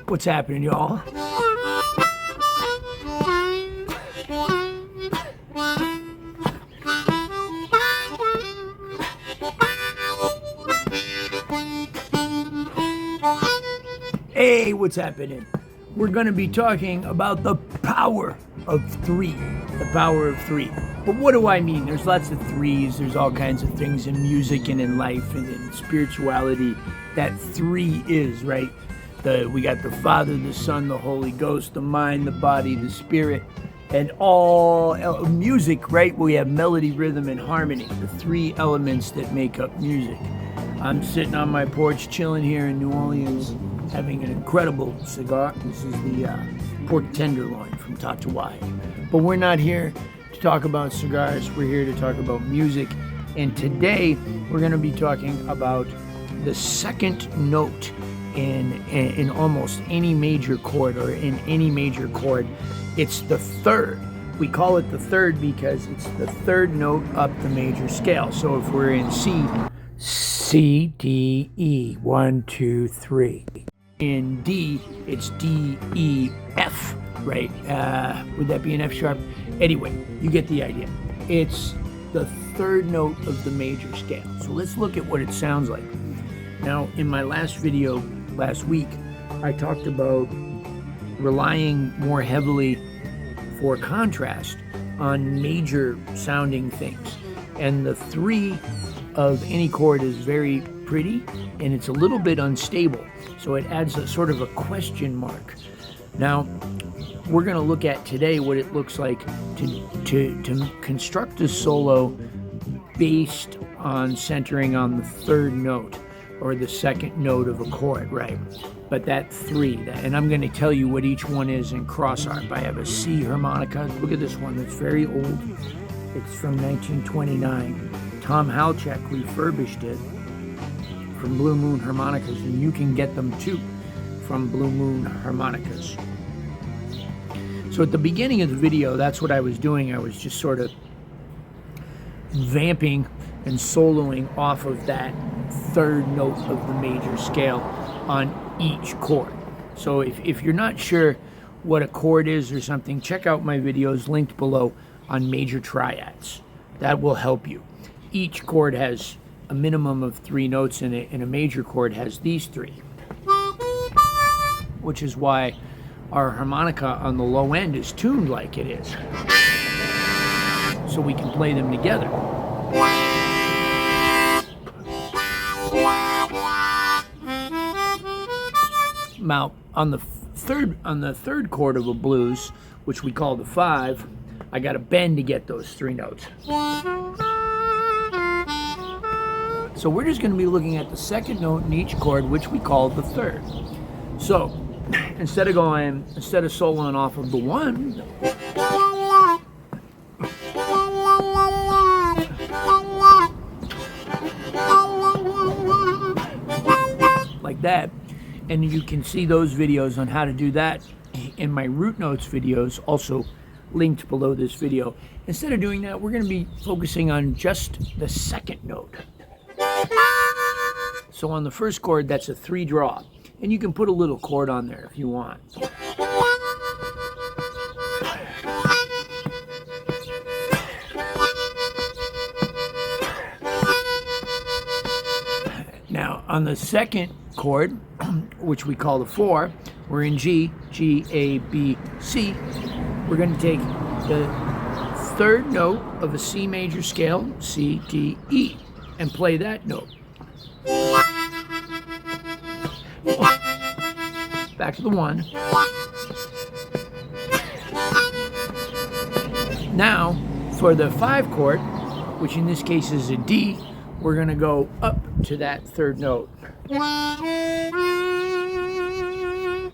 What's happening, y'all? Hey, what's happening? We're going to be talking about the power of three. The power of three. But what do I mean? There's lots of threes. There's all kinds of things in music and in life and in spirituality that three is, right? We got the Father, the Son, the Holy Ghost, the mind, the body, the spirit, and all music, right? We have melody, rhythm, and harmony, the three elements that make up music. I'm sitting on my porch chilling here in New Orleans, having an incredible cigar. This is the pork tenderloin from Tatouai. But we're not here to talk about cigars. We're here to talk about music. And today we're going to be talking about the second note in almost any major chord, or in any major chord. It's the third. We call it the third because it's the third note up the major scale. So if we're in C, D, E, 1, 2, 3. In D, it's D, E, F, right? Would that be an F sharp? Anyway, you get the idea. It's the third note of the major scale. So let's look at what it sounds like. Now, in my last video last week, I talked about relying more heavily for contrast on major sounding things. And the three of any chord is very pretty, and it's a little bit unstable. So it adds a sort of a question mark. Now, we're going to look at today what it looks like to construct a solo based on centering on the third note, or the second note of a chord, right? But that three, and I'm going to tell you what each one is in cross harp. I have a C harmonica. Look at this one, it's very old. It's from 1929. Tom Halchek refurbished it from Blue Moon Harmonicas, and you can get them too from Blue Moon Harmonicas. So at the beginning of the video, that's what I was doing. I was just sort of vamping and soloing off of that third note of the major scale on each chord. So if you're not sure what a chord is or something, check out my videos linked below on major triads. That will help you. Each chord has a minimum of three notes in it, and a major chord has these three, which is why our harmonica on the low end is tuned like it is, so we can play them together. Now, on the third chord of a blues, which we call the 5, I got to bend to get those three notes. So we're just going to be looking at the second note in each chord, which we call the third. So instead of soloing off of the 1, like that, and you can see those videos on how to do that in my root notes videos, also linked below this video. Instead of doing that, we're going to be focusing on just the second note. So on the first chord, that's a 3 draw, and you can put a little chord on there if you want. Now on the second chord, which we call the 4, we're in G, A, B, C. We're going to take the third note of a C major scale, C, D, E, and play that note. Back to the 1. Now, for the 5 chord, which in this case is a D, we're going to go up to that third note.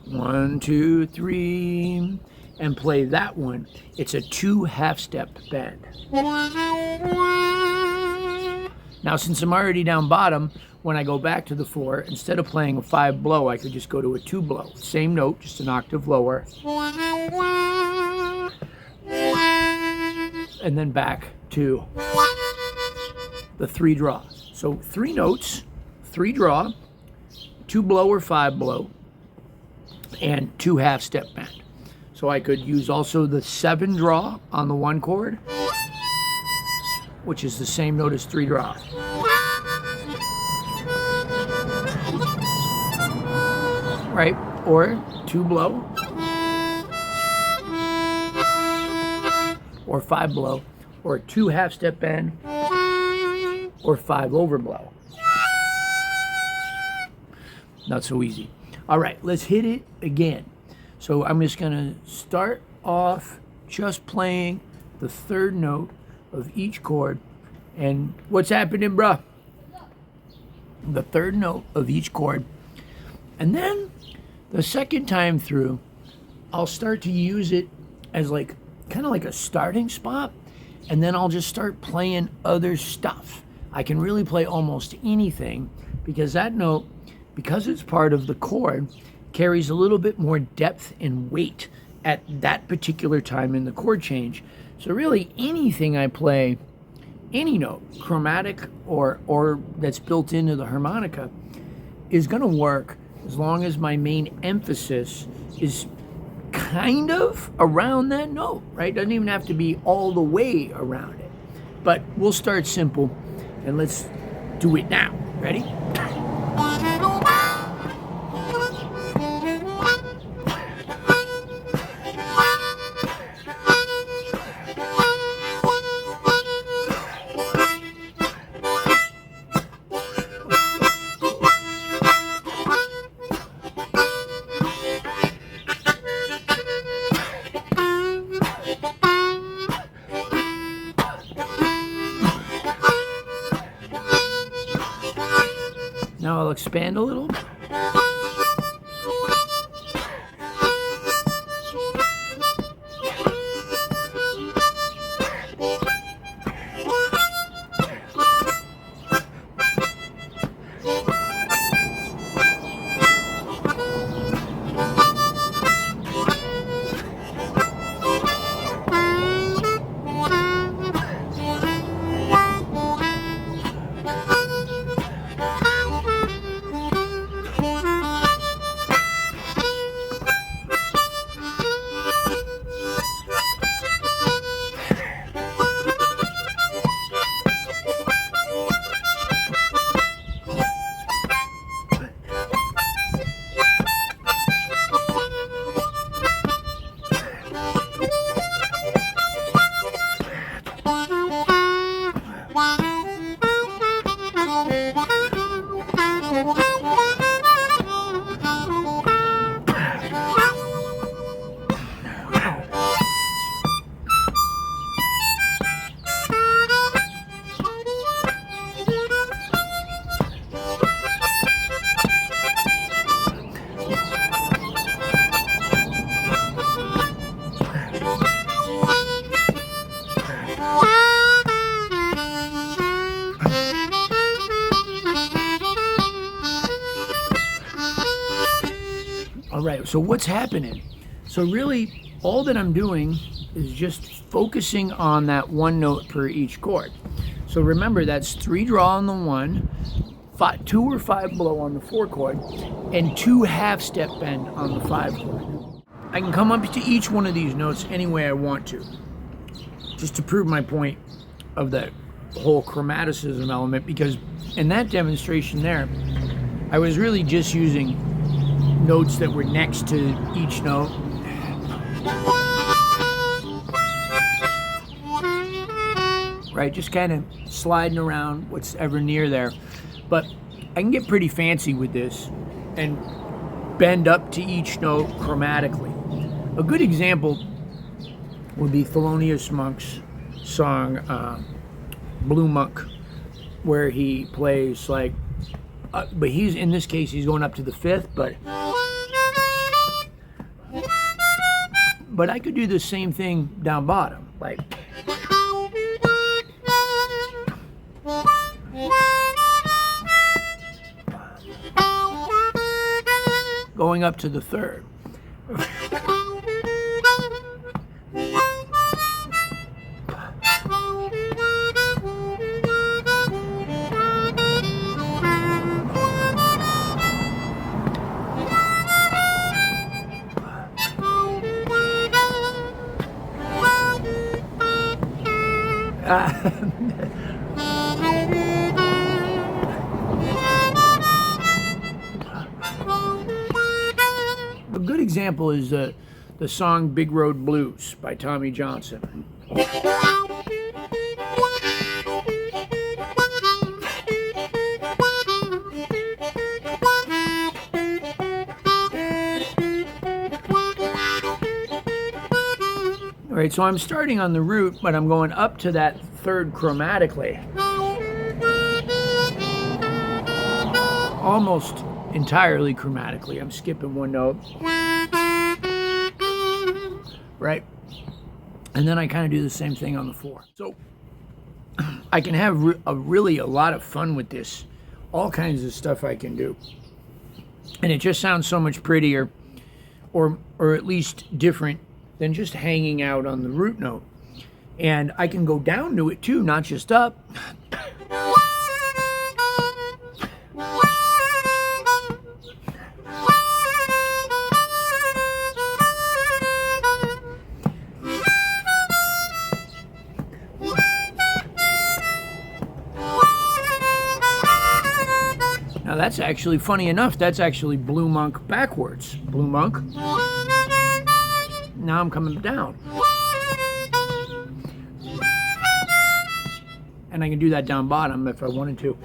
1, 2, 3, and play that one. It's a 2 half-step bend. Now, since I'm already down bottom, when I go back to the 4, instead of playing a 5 blow, I could just go to a 2 blow. Same note, just an octave lower. And then back to the 3 draw. So 3 notes, 3 draw, 2 blow or 5 blow, and 2 half-step bend. So I could use also the 7 draw on the 1 chord, which is the same note as 3 draw. Right? Or 2 blow, or 5 blow, or 2 half-step bend, or 5 overblow. Not so easy. All right, let's hit it again. So I'm just gonna start off just playing the 3rd note of each chord. And what's happening, bruh? The 3rd note of each chord. And then the 2nd time through, I'll start to use it as like, kind of like a starting spot. And then I'll just start playing other stuff. I can really play almost anything because that note, because it's part of the chord, carries a little bit more depth and weight at that particular time in the chord change. So really anything I play, any note, chromatic or that's built into the harmonica, is gonna work as long as my main emphasis is kind of around that note, right? Doesn't even have to be all the way around it. But we'll start simple and let's do it now. Ready? Now I'll expand a little. All right, so what's happening? So really, all that I'm doing is just focusing on that 1 note per each chord. So remember, that's 3 draw on the 1, 2 or 5 blow on the 4 chord, and 2 half-step bend on the 5 chord. I can come up to each one of these notes any way I want to, just to prove my point of that whole chromaticism element, because in that demonstration there, I was really just using notes that were next to each note. Right, just kind of sliding around what's ever near there. But I can get pretty fancy with this and bend up to each note chromatically. A good example would be Thelonious Monk's song Blue Monk, where he plays like, but he's, in this case, he's going up to the 5th, but I could do the same thing down bottom, like, going up to the 3rd. example is the song Big Road Blues by Tommy Johnson. All right, so I'm starting on the root, but I'm going up to that third chromatically. Almost entirely chromatically. I'm skipping one note. Right? And then I kind of do the same thing on the 4. So I can have really a lot of fun with this. All kinds of stuff I can do. And it just sounds so much prettier, or at least different, than just hanging out on the root note. And I can go down to it too, not just up. Now that's actually, funny enough, that's actually Blue Monk backwards. Blue Monk. Now I'm coming down. And I can do that down bottom if I wanted to.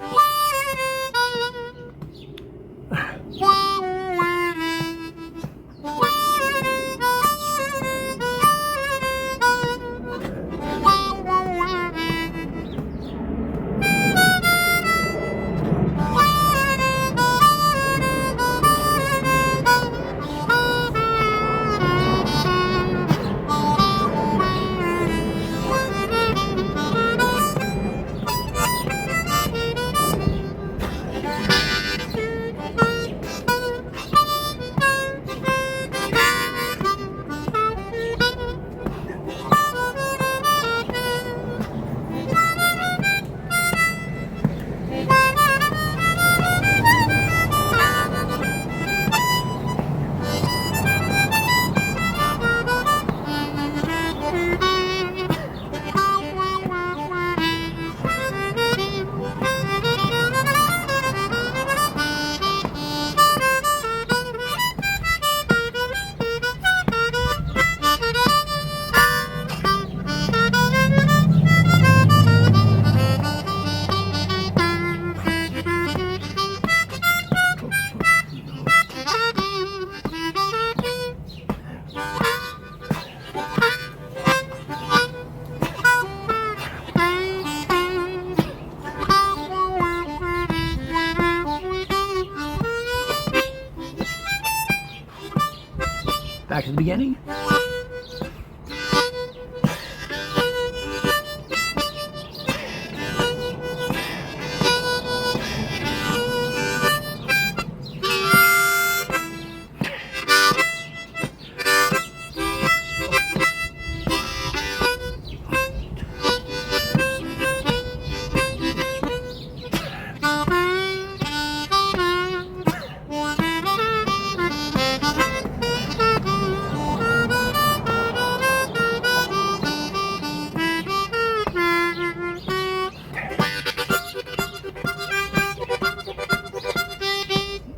Back to the beginning.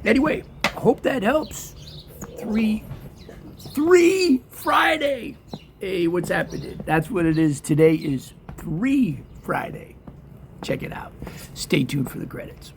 Anyway, hope that helps. Three Friday. Hey, what's happening? That's what it is. Today is 3 Friday. Check it out. Stay tuned for the credits.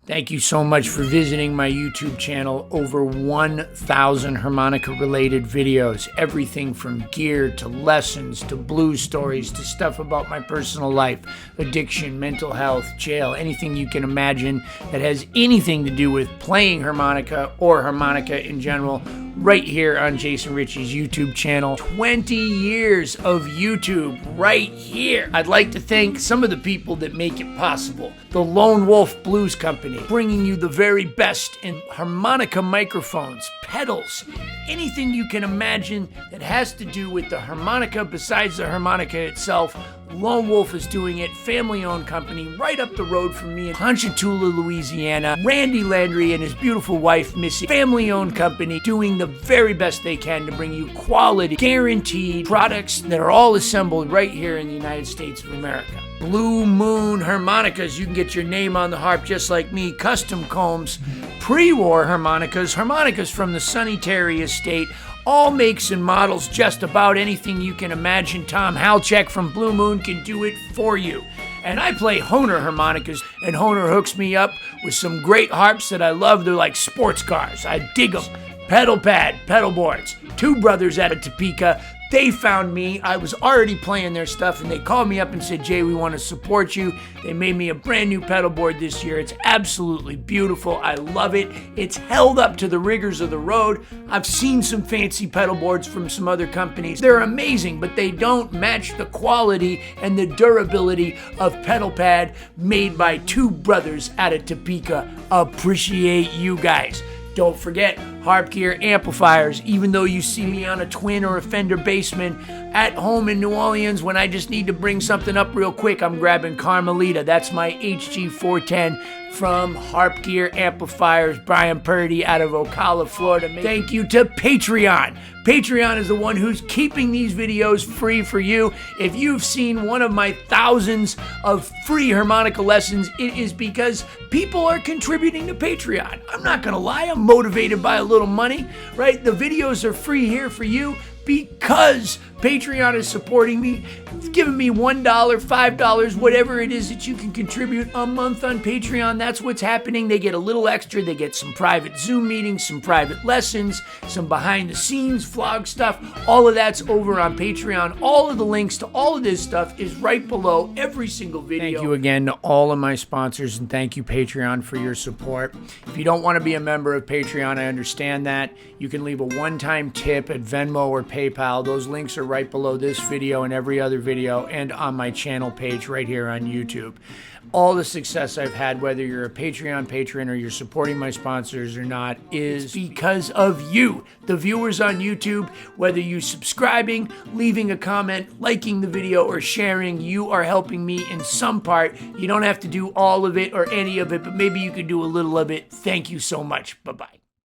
Thank you so much for visiting my YouTube channel. Over 1,000 harmonica-related videos. Everything from gear to lessons to blues stories to stuff about my personal life, addiction, mental health, jail, anything you can imagine that has anything to do with playing harmonica or harmonica in general, right here on Jason Ricci's YouTube channel. 20 years of YouTube right here. I'd like to thank some of the people that make it possible. The Lone Wolf Blues Company, bringing you the very best in harmonica microphones, pedals, anything you can imagine that has to do with the harmonica besides the harmonica itself. Lone Wolf is doing it, family-owned company, right up the road from me in Ponchatoula, Louisiana. Randy Landry and his beautiful wife, Missy, family-owned company, doing the very best they can to bring you quality, guaranteed products that are all assembled right here in the United States of America. Blue Moon harmonicas. You can get your name on the harp just like me. Custom combs, pre-war harmonicas from the Sonny Terry estate. All makes and models, just about anything you can imagine. Tom Halchek from Blue Moon can do it for you. And I play Hohner harmonicas, and Hohner hooks me up with some great harps that I love. They're like sports cars. I dig them. Pedal pad, pedal boards. Two brothers out of Topeka. They found me. I was already playing their stuff, and they called me up and said, Jay, we want to support you. They made me a brand new pedal board this year. It's absolutely beautiful. I love it. It's held up to the rigors of the road. I've seen some fancy pedal boards from some other companies. They're amazing, but they don't match the quality and the durability of pedal pad made by two brothers out of Topeka. Appreciate you guys. Don't forget, Harp Gear amplifiers. Even though you see me on a Twin or a Fender Bassman at home in New Orleans, when I just need to bring something up real quick, I'm grabbing Carmelita. That's my HG410 from Harp Gear Amplifiers. Brian Purdy out of Ocala, Florida. Thank you to Patreon. Patreon is the one who's keeping these videos free for you. If you've seen one of my thousands of free harmonica lessons, it is because people are contributing to Patreon. I'm not gonna lie, I'm motivated by a little money, right? The videos are free here for you because Patreon is supporting me. It's giving me $1, $5, whatever it is that you can contribute a month on Patreon. That's what's happening. They get a little extra. They get some private Zoom meetings, some private lessons, some behind the scenes vlog stuff. All of that's over on Patreon. All of the links to all of this stuff is right below every single video. Thank you again to all of my sponsors, and thank you, Patreon, for your support. If you don't want to be a member of Patreon, I understand that. You can leave a one-time tip at Venmo or PayPal. Those links are right below this video and every other video, and on my channel page right here on YouTube. All the success I've had, whether you're a Patreon patron or you're supporting my sponsors or not, is because of you, the viewers on YouTube. Whether you subscribing, leaving a comment, liking the video, or sharing, you are helping me in some part. You don't have to do all of it or any of it, but maybe you could do a little of it. Thank you so much. Bye-bye.